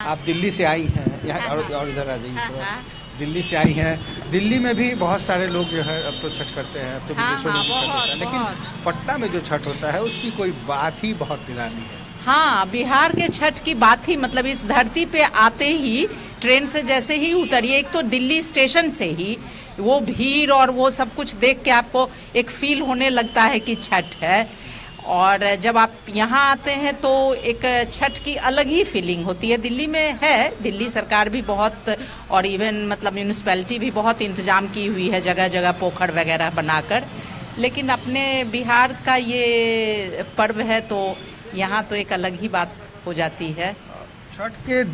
आप दिल्ली से आई हैं यहाँ और इधर आ जाइए थोड़ा। हाँ। दिल्ली से आई हैं। दिल्ली में भी बहुत सारे लोग जो है अब तो छठ करते हैं, अब तो हाँ, विदेशों में भी छठ होता है, बहुत, लेकिन बहुत। पटना में जो छठ होता है उसकी कोई बात ही बहुत निराली है। हाँ, बिहार के छठ की बात ही मतलब इस धरती पे आते ही ट्रेन से जैसे ही उतरिए, एक तो दिल्ली स्टेशन से ही वो भीड़ और वो सब कुछ देख के आपको एक फील होने लगता है कि छठ है। और जब आप यहाँ आते हैं तो एक छठ की अलग ही फीलिंग होती है। दिल्ली में है, दिल्ली सरकार भी बहुत और इवन मतलब म्यूनिसिपैलिटी भी बहुत इंतजाम की हुई है जगह जगह पोखर वगैरह बनाकर, लेकिन अपने बिहार का ये पर्व है तो यहाँ तो एक अलग ही बात हो जाती है। छठ के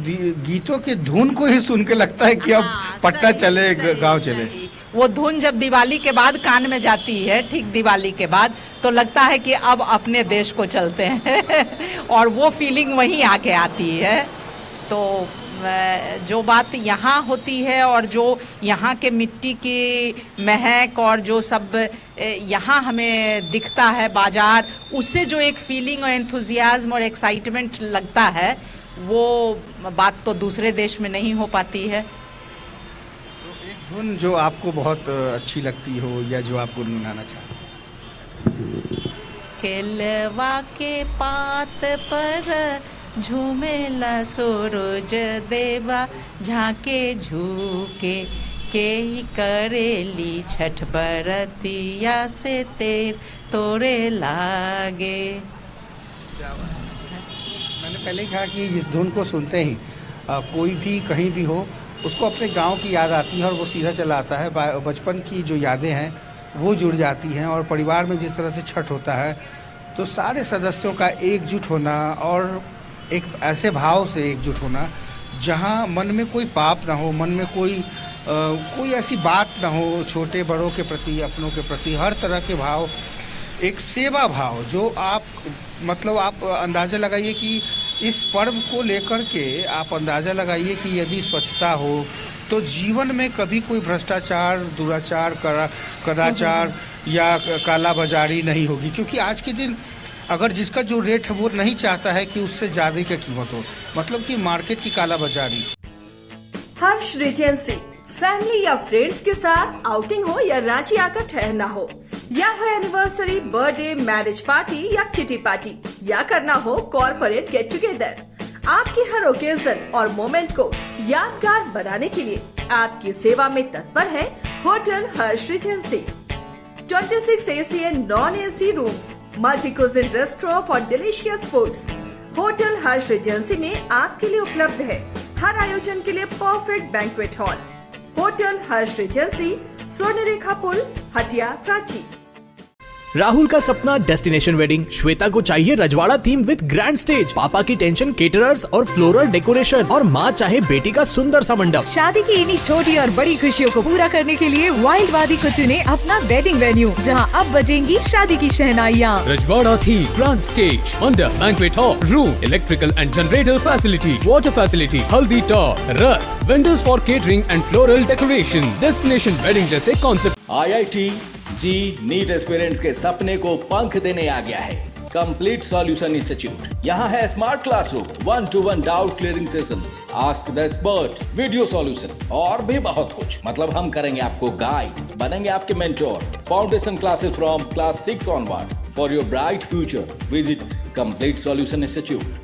गीतों की धुन को ही सुन के लगता है कि अब हाँ, पटना सही, चले, सही, गांव चले। सही। वो धुन जब दिवाली के बाद कान में जाती है, ठीक दिवाली के बाद, तो लगता है कि अब अपने देश को चलते हैं और वो फीलिंग वहीं आके आती है। तो जो बात यहाँ होती है और जो यहाँ के मिट्टी की महक और जो सब यहाँ हमें दिखता है बाजार, उससे जो एक फीलिंग और एंथुजियाज्म और एक्साइटमेंट लगता है, वो बात तो दूसरे देश में नहीं हो पाती है। तो एक धुन जो आपको बहुत अच्छी लगती हो या जो आप गुनगुनाना चाहें। केलवा के पात पर झूमेला सूरज देवा, झाके झूके के ही करेली छठ बरतिया से तेर तोरे लागे। मैंने पहले ही कहा कि इस धुन को सुनते ही कोई भी कहीं भी हो उसको अपने गांव की याद आती है और वो सीधा चला आता है। बचपन की जो यादें हैं वो जुड़ जाती हैं। और परिवार में जिस तरह से छठ होता है तो सारे सदस्यों का एकजुट होना और एक ऐसे भाव से एकजुट होना जहां मन में कोई पाप ना हो, मन में कोई ऐसी बात ना हो, छोटे बड़ों के प्रति, अपनों के प्रति हर तरह के भाव, एक सेवा भाव जो आप मतलब आप अंदाज़ा लगाइए कि इस पर्व को लेकर के आप अंदाज़ा लगाइए कि यदि स्वच्छता हो तो जीवन में कभी कोई भ्रष्टाचार, दुराचार, कदाचार या काला बाजारी नहीं होगी। क्योंकि आज के दिन अगर जिसका जो रेट है वो नहीं चाहता है कि उससे ज़्यादा की कीमत हो, मतलब कि मार्केट की काला बाजारी। हर्ष रिजेंसी फैमिली या फ्रेंड्स के साथ आउटिंग हो या रांची आकर ठहरना हो, या हो एनिवर्सरी, बर्थडे, मैरिज पार्टी या किटी पार्टी, या करना हो कॉर्पोरेट गेट टुगेदर, आपकी हर ओकेजन और मोमेंट को यादगार बनाने के लिए आपकी सेवा में तत्पर है hotel Harsh Regency. 26 AC and non-AC rooms, multi cuisine restaurant for delicious foods. Hotel Harsh Regency में आपके लिए उपलब्ध है हर आयोजन के लिए परफेक्ट बैंक्वेट हॉल। होटल हर्ष रिजेंसी, स्वर्णरेखा पुल, हटिया, रांची। राहुल का सपना डेस्टिनेशन वेडिंग, श्वेता को चाहिए रजवाड़ा थीम विद ग्रैंड स्टेज, पापा की टेंशन केटरर्स और फ्लोरल डेकोरेशन, और माँ चाहे बेटी का सुंदर सा मंडप। शादी की इन्हीं छोटी और बड़ी खुशियों को पूरा करने के लिए वाइल्ड वादी को चुने अपना वेडिंग वेन्यू, जहां अब बजेंगी शादी की शहनाइयाँ। रजवाड़ा थीम, ग्रैंड स्टेज, मंडप, banquet hall, room, electrical and generator facility, water facility, हल्दी top, Rath, vendors for catering and floral decoration, destination wedding जैसे कॉन्सेप्ट। IIT जी नीट एस्पिरेंट्स के सपने को पंख देने आ गया है कंप्लीट सॉल्यूशन इंस्टीट्यूट। यहाँ है smart classroom, 1-to-1 doubt clearing session, ask the expert, video solution और भी बहुत कुछ। मतलब हम करेंगे आपको गाइड, बनेंगे आपके mentor. Foundation classes from class 6 onwards for your bright future. Visit complete solution institute.